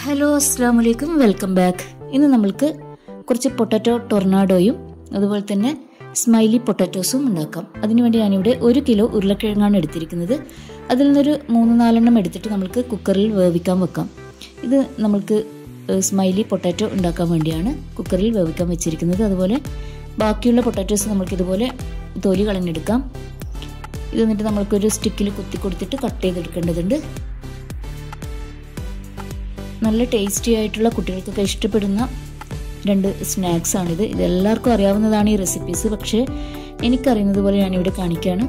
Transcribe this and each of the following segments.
Hello അസ്സലാമു അലൈക്കും, welcome back. ഇന്ന് നമ്മൾക്ക് കുറച്ച് പൊട്ടാറ്റോ ടൊർണാഡോയും അതുപോലെ തന്നെ സ്മൈലി പൊട്ടാറ്റോസും ഉണ്ടാക്കാം. അതിനുവേണ്ടി ഞാനിവിടെ 1 കിലോ ഉരുളക്കിഴങ്ങാണ് എടുത്തിരിക്കുന്നത്. അതിൽ നിന്നൊരു 3-4 എടുത്തിട്ട് നമുക്ക് കുക്കറിൽ വേവിക്കാൻ വെക്കാം. ഇത് നമ്മൾക്ക് സ്മൈലി പൊട്ടാറ്റോ ഉണ്ടാക്കാൻ വേണ്ടിയാണ് കുക്കറിൽ വേവിക്കാൻ വെച്ചിരിക്കുന്നത്. അതുപോലെ ബാക്കിയുള്ള പൊട്ടാറ്റോസ് നമ്മൾക്കിതുപോലെ തൊലി കളഞ്ഞെടുക്കാം. ഇത് എന്നിട്ട് നമ്മൾക്കൊരു സ്റ്റിക്കിൽ കുത്തി കൊടുത്തിട്ട് കട്ട് ചെയ്തെടുക്കേണ്ടതുണ്ട്. നല്ല ടേസ്റ്റി ആയിട്ടുള്ള കുട്ടികൾക്കൊക്കെ ഇഷ്ടപ്പെടുന്ന 2 സ്നാക്സാണിത്. ഇതെല്ലാവർക്കും അറിയാവുന്നതാണ് ഈ റെസിപ്പീസ്, പക്ഷേ എനിക്കറിയുന്നത് പോലെ ഞാനിവിടെ കാണിക്കുകയാണ്.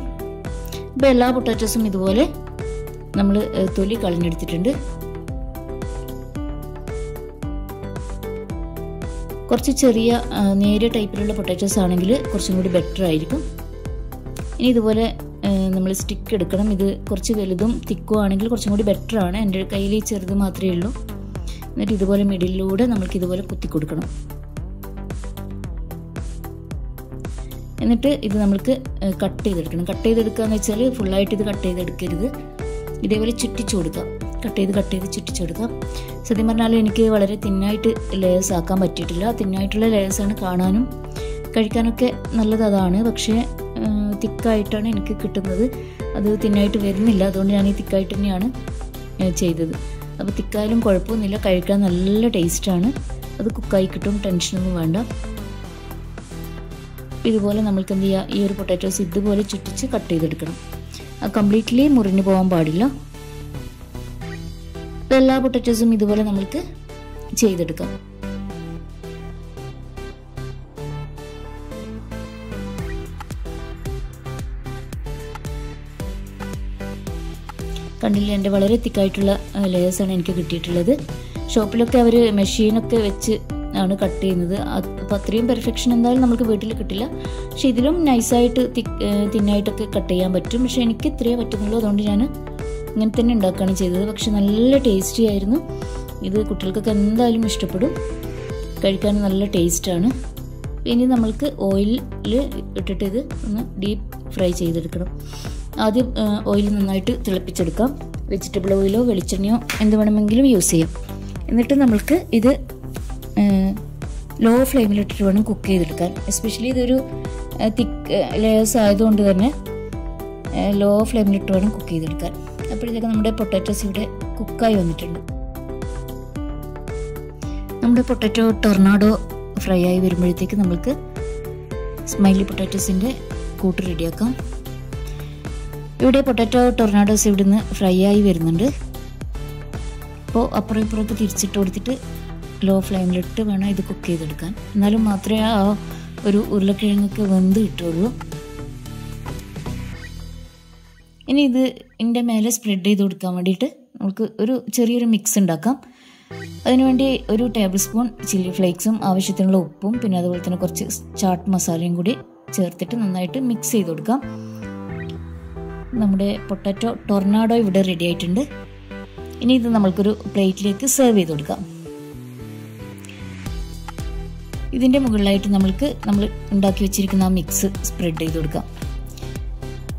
ഇപ്പോൾ എല്ലാ പൊട്ടാറ്റോസും ഇതുപോലെ നമ്മൾ തൊലി കളഞ്ഞെടുത്തിട്ടുണ്ട്. കുറച്ച് ചെറിയ നേരിയ ടൈപ്പിലുള്ള പൊട്ടാറ്റോസ് ആണെങ്കിൽ കുറച്ചും കൂടി ബെറ്റർ ആയിരിക്കും. ഇനി ഇതുപോലെ നമ്മൾ സ്റ്റിക്ക് എടുക്കണം. ഇത് കുറച്ച് വലുതും തിക്കും ആണെങ്കിൽ കുറച്ചും കൂടി ബെറ്റർ ആണ്. എൻ്റെ കയ്യിൽ ഈ ചെറുത് മാത്രമേ ഉള്ളൂ. എന്നിട്ട് ഇതുപോലെ മിഡിലൂടെ നമ്മൾക്ക് ഇതുപോലെ കുത്തി കൊടുക്കണം. എന്നിട്ട് ഇത് നമ്മൾക്ക് കട്ട് ചെയ്തെടുക്കണം. കട്ട് ചെയ്തെടുക്കുക എന്ന് വെച്ചാൽ ഫുള്ളായിട്ട് ഇത് കട്ട് ചെയ്തെടുക്കരുത്. ഇതേപോലെ ചുറ്റിച്ചു കൊടുക്കാം. കട്ട് ചെയ്ത് ചുറ്റിച്ചു കൊടുക്കാം. സത്യം പറഞ്ഞാൽ എനിക്ക് വളരെ തിന്നായിട്ട് ലെയേഴ്സ് ആക്കാൻ പറ്റിയിട്ടില്ല. തിന്നായിട്ടുള്ള ലെയേഴ്സാണ് കാണാനും കഴിക്കാനൊക്കെ നല്ലത് അതാണ്. പക്ഷേ തിക്കായിട്ടാണ് എനിക്ക് കിട്ടുന്നത്. അത് തിന്നായിട്ട് വരുന്നില്ല. അതുകൊണ്ട് ഞാൻ ഈ തിക്കായിട്ട് തന്നെയാണ് ചെയ്തത്. അപ്പോൾ തിക്കായാലും കുഴപ്പമൊന്നുമില്ല, കഴിക്കാൻ നല്ല ടേസ്റ്റാണ്. അത് കുക്കായി കിട്ടും, ടെൻഷനൊന്നും വേണ്ട. ഇതുപോലെ നമ്മൾക്ക് എന്ത് ചെയ്യുക, ഈ ഒരു പൊട്ടാറ്റോസ് ഇതുപോലെ ചുറ്റിച്ച് കട്ട് ചെയ്തെടുക്കണം. കംപ്ലീറ്റ്ലി മുറിഞ്ഞു പോകാൻ പാടില്ല. എല്ലാ പൊട്ടാറ്റോസും ഇതുപോലെ നമ്മൾക്ക് ചെയ്തെടുക്കാം. കണ്ടില്ല, എൻ്റെ വളരെ തിക്കായിട്ടുള്ള ലെയേഴ്സാണ് എനിക്ക് കിട്ടിയിട്ടുള്ളത്. ഷോപ്പിലൊക്കെ അവർ മെഷീനൊക്കെ വെച്ച് ആണ് കട്ട് ചെയ്യുന്നത്. അപ്പോൾ അത്രയും പെർഫെക്ഷൻ എന്തായാലും നമുക്ക് വീട്ടിൽ കിട്ടില്ല. പക്ഷെ ഇതിലും നൈസായിട്ട് തിന്നായിട്ടൊക്കെ കട്ട് ചെയ്യാൻ പറ്റും. പക്ഷെ എനിക്ക് ഇത്രയേ പറ്റുന്നുള്ളൂ. അതുകൊണ്ട് ഞാൻ ഇങ്ങനെ തന്നെ ഉണ്ടാക്കുകയാണ് ചെയ്തത്. പക്ഷെ നല്ല ടേസ്റ്റി ആയിരുന്നു. ഇത് കുട്ടികൾക്കൊക്കെ എന്തായാലും ഇഷ്ടപ്പെടും. കഴിക്കാൻ നല്ല ടേസ്റ്റാണ്. ഇനി നമ്മൾക്ക് ഓയിലിൽ ഇട്ടിട്ട് ഇത് ഒന്ന് ഡീപ്പ് ഫ്രൈ ചെയ്തെടുക്കണം. ആദ്യം ഓയിൽ നന്നായിട്ട് തിളപ്പിച്ചെടുക്കാം. വെജിറ്റബിൾ ഓയിലോ വെളിച്ചെണ്ണയോ എന്ത് വേണമെങ്കിലും യൂസ് ചെയ്യാം. എന്നിട്ട് നമ്മൾക്ക് ഇത് ലോ ഫ്ലെയിമിലിട്ടിട്ട് വേണം കുക്ക് ചെയ്തെടുക്കാൻ. എസ്പെഷ്യലി ഇതൊരു തിക്ക് ലെയേഴ്സ് ആയതുകൊണ്ട് തന്നെ ലോ ഫ്ലെയിമിലിട്ട് വേണം കുക്ക് ചെയ്തെടുക്കാൻ. അപ്പോഴത്തേക്ക് നമ്മുടെ പൊട്ടാറ്റോസ് ഇവിടെ കുക്കായി വന്നിട്ടുണ്ട്. നമ്മുടെ പൊട്ടാറ്റോ ടൊർണാഡോ ഫ്രൈ ആയി വരുമ്പോഴത്തേക്ക് നമ്മൾക്ക് സ്മൈലി പൊട്ടാറ്റോസിൻ്റെ കൂട്ട് റെഡിയാക്കാം. ഇവിടെ പൊട്ടാറ്റോ ടൊർണാഡോസ് ഇവിടുന്ന് ഫ്രൈ ആയി വരുന്നുണ്ട്. അപ്പോൾ അപ്പുറം ഇപ്പുറമൊക്കെ തിരിച്ചിട്ട് കൊടുത്തിട്ട് ലോ ഫ്ലെയിമിലിട്ട് വേണം ഇത് കുക്ക് ചെയ്തെടുക്കാൻ. എന്നാലും മാത്രമേ ആ ഒരു ഉരുളക്കിഴങ്ങൊക്കെ വെന്ത് കിട്ടുള്ളൂ. ഇനി ഇത് ഇതിൻ്റെ മേലെ സ്പ്രെഡ് ചെയ്ത് കൊടുക്കാൻ വേണ്ടിയിട്ട് നമുക്ക് ഒരു ചെറിയൊരു മിക്സ് ഉണ്ടാക്കാം. അതിനുവേണ്ടി 1 ടേബിൾ സ്പൂൺ ചില്ലി ഫ്ലേക്സും ആവശ്യത്തിനുള്ള ഉപ്പും പിന്നെ അതുപോലെ തന്നെ കുറച്ച് ചാട്ട് മസാലയും കൂടി ചേർത്തിട്ട് നന്നായിട്ട് മിക്സ് ചെയ്ത് കൊടുക്കാം. നമ്മുടെ പൊട്ടാറ്റോ ടൊർണാഡോ ഇവിടെ റെഡി ആയിട്ടുണ്ട്. ഇനി ഇത് നമ്മൾക്കൊരു പ്ലേറ്റിലേക്ക് സെർവ് ചെയ്ത് കൊടുക്കാം. ഇതിൻ്റെ മുകളിലായിട്ട് നമ്മൾ ഉണ്ടാക്കി വെച്ചിരിക്കുന്ന ആ മിക്സ് സ്പ്രെഡ് ചെയ്ത് കൊടുക്കാം.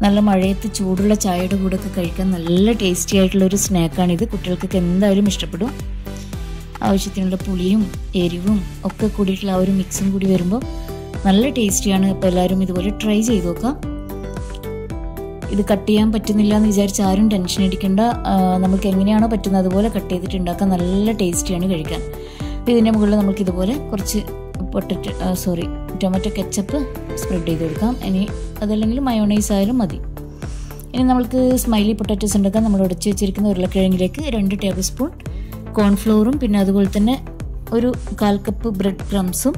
നല്ല മഴയത്ത് ചൂടുള്ള ചായയുടെ കൂടെ ഒക്കെ കഴിക്കാൻ നല്ല ടേസ്റ്റി ആയിട്ടുള്ളൊരു സ്നാക്കാണിത്. കുട്ടികൾക്കൊക്കെ എന്തായാലും ഇഷ്ടപ്പെടും. ആവശ്യത്തിനുള്ള പുളിയും എരിവും ഒക്കെ കൂടിയിട്ടുള്ള ആ ഒരു മിക്സും കൂടി വരുമ്പോൾ നല്ല ടേസ്റ്റിയാണ്. അപ്പോൾ എല്ലാവരും ഇതുപോലെ ട്രൈ ചെയ്ത് നോക്കാം. ഇത് കട്ട് ചെയ്യാൻ പറ്റുന്നില്ല എന്ന് വിചാരിച്ച് ആരും ടെൻഷൻ അടിക്കേണ്ട. നമുക്ക് എങ്ങനെയാണോ പറ്റുന്നത് അതുപോലെ കട്ട് ചെയ്തിട്ട് ഉണ്ടാക്കാൻ നല്ല ടേസ്റ്റിയാണ് കഴിക്കാൻ. ഇതിൻ്റെ മുകളിൽ നമുക്ക് ഇതുപോലെ കുറച്ച് ടൊമാറ്റോ കെച്ചപ്പ് സ്പ്രെഡ് ചെയ്ത് കൊടുക്കാം. ഇനി അതല്ലെങ്കിൽ മയോണൈസ് ആയാലും മതി. ഇനി നമുക്ക് സ്മൈലി പൊട്ടാറ്റോസ് ഉണ്ടാക്കാൻ നമ്മൾ ഉടച്ച് വെച്ചിരിക്കുന്ന ഉരുളക്കിഴങ്ങിലേക്ക് 2 ടേബിൾ സ്പൂൺ കോൺഫ്ലോറും പിന്നെ അതുപോലെ തന്നെ 1/4 കപ്പ് ബ്രെഡ് ക്രംസും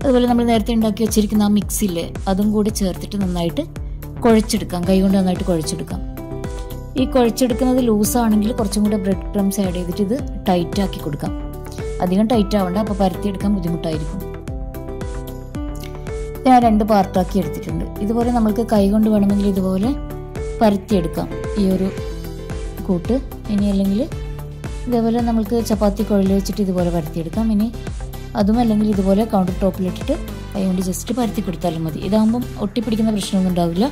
അതുപോലെ നമ്മൾ നേരത്തെ ഉണ്ടാക്കി വെച്ചിരിക്കുന്ന ആ മിക്സില്ലേ അതും കൂടി ചേർത്തിട്ട് നന്നായിട്ട് കുഴച്ചെടുക്കാം. കൈകൊണ്ട് നന്നായിട്ട് കുഴച്ചെടുക്കാം. ഈ കുഴച്ചെടുക്കുന്നത് ലൂസാണെങ്കിൽ കുറച്ചും കൂടെ ബ്രെഡ് ക്രംസ് ആഡ് ചെയ്തിട്ട് ഇത് ടൈറ്റ് ആക്കി കൊടുക്കാം. അധികം ടൈറ്റ് ആവണ്ട, അപ്പോൾ പരത്തിയെടുക്കാൻ ബുദ്ധിമുട്ടായിരിക്കും. ഞാൻ 2 പാർട്ടാക്കി എടുത്തിട്ടുണ്ട്. ഇതുപോലെ നമ്മൾക്ക് കൈകൊണ്ട് വേണമെങ്കിൽ ഇതുപോലെ പരത്തിയെടുക്കാം ഈ ഒരു കൂട്ട്. ഇനി അല്ലെങ്കിൽ ഇതേപോലെ നമുക്ക് ചപ്പാത്തി കുഴൽ വെച്ചിട്ട് ഇതുപോലെ പരത്തിയെടുക്കാം. ഇനി അതും അല്ലെങ്കിൽ ഇതുപോലെ കൗണ്ടർ ടോപ്പിലിട്ടിട്ട് കൈകൊണ്ട് ജസ്റ്റ് പരത്തി കൊടുത്താലും മതി. ഇതാകുമ്പം ഒട്ടിപ്പിടിക്കുന്ന പ്രശ്നമൊന്നും ഉണ്ടാവില്ല.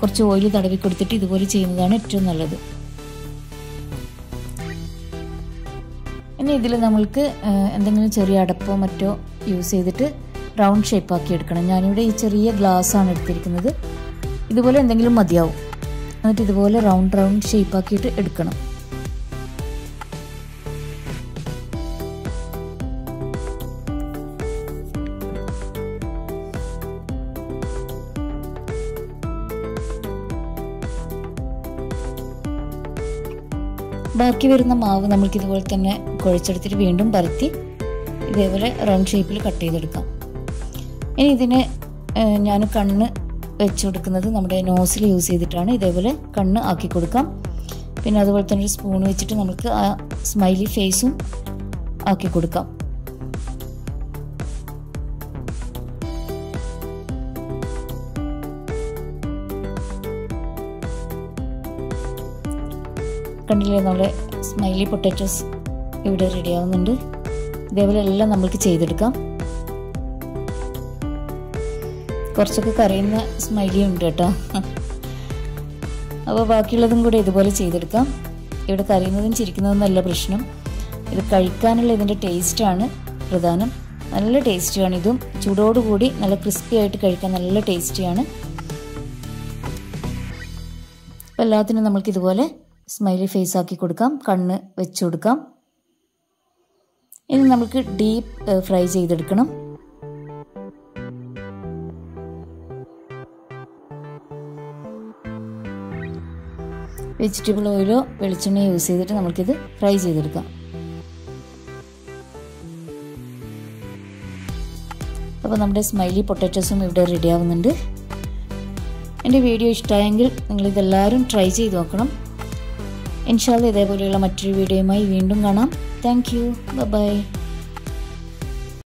കുറച്ച് ഓയിൽ തടവി കൊടുത്തിട്ട് ഇതുപോലെ ചെയ്യുന്നതാണ് ഏറ്റവും നല്ലത്. ഇനി ഇതിൽ നമ്മൾക്ക് എന്തെങ്കിലും ചെറിയ അടപ്പോ മറ്റോ യൂസ് ചെയ്തിട്ട് റൗണ്ട് ഷേപ്പ് ആക്കി എടുക്കണം. ഞാനിവിടെ ഈ ചെറിയ ഗ്ലാസ് ആണ് എടുത്തിരിക്കുന്നത്. ഇതുപോലെ എന്തെങ്കിലും മതിയാവും. എന്നിട്ട് ഇതുപോലെ റൗണ്ട് ഷേപ്പ് ആക്കിയിട്ട് എടുക്കണം. ബാക്കി വരുന്ന മാവ് നമ്മൾക്ക് ഇതുപോലെ തന്നെ കുഴച്ചെടുത്തിട്ട് വീണ്ടും പരത്തി ഇതേപോലെ റൗണ്ട് ഷേപ്പിൽ കട്ട് ചെയ്തെടുക്കാം. ഇനി ഇതിന് ഞാൻ കണ്ണ് വെച്ച് കൊടുക്കുന്നത് നമ്മുടെ നോസിൽ യൂസ് ചെയ്തിട്ടാണ്. ഇതേപോലെ കണ്ണ് ആക്കി കൊടുക്കാം. പിന്നെ അതുപോലെ തന്നെ ഒരു സ്പൂൺ വെച്ചിട്ട് നമുക്ക് ആ സ്മൈലി ഫേസും ആക്കി കൊടുക്കാം. കണ്ടില്ലേ, നമ്മുടെ സ്മൈലി പൊട്ടാറ്റോസ് ഇവിടെ റെഡി ആവുന്നുണ്ട്. ഇതേപോലെ എല്ലാം നമ്മൾക്ക് ചെയ്തെടുക്കാം. കുറച്ചൊക്കെ കരയുന്ന സ്മൈലി ഉണ്ട് കേട്ടോ. അപ്പോൾ ബാക്കിയുള്ളതും കൂടെ ഇതുപോലെ ചെയ്തെടുക്കാം. ഇവിടെ കരയുന്നതും ചിരിക്കുന്നതും നല്ല പ്രശ്നം. ഇത് കഴിക്കാനുള്ള ഇതിൻ്റെ ടേസ്റ്റാണ് പ്രധാനം. നല്ല ടേസ്റ്റിയാണ്. ഇതും ചൂടോടുകൂടി നല്ല ക്രിസ്പി ആയിട്ട് കഴിക്കാൻ നല്ല ടേസ്റ്റിയാണ്. അപ്പോൾ എല്ലാത്തിനും നമ്മൾക്ക് ഇതുപോലെ സ്മൈലി ഫേസ് ആക്കി കൊടുക്കാം. കണ്ണ് വെച്ച് കൊടുക്കാം. ഇനി നമുക്ക് ഡീപ്പ് ഫ്രൈ ചെയ്തെടുക്കണം. വെജിറ്റബിൾ ഓയിലോ വെളിച്ചെണ്ണയോ യൂസ് ചെയ്തിട്ട് നമുക്കിത് ഫ്രൈ ചെയ്തെടുക്കാം. അപ്പോൾ നമ്മുടെ സ്മൈലി പൊട്ടാറ്റോസും ഇവിടെ റെഡി ആവുന്നുണ്ട്. എൻ്റെ വീഡിയോ ഇഷ്ടമായെങ്കിൽ നിങ്ങളിതെല്ലാവരും ട്രൈ ചെയ്ത് നോക്കണം. ഇൻഷാല്ലാ ഇതേപോലെയുള്ള മറ്റൊരു വീഡിയോയുമായി വീണ്ടും കാണാം. Thank you. ബൈ.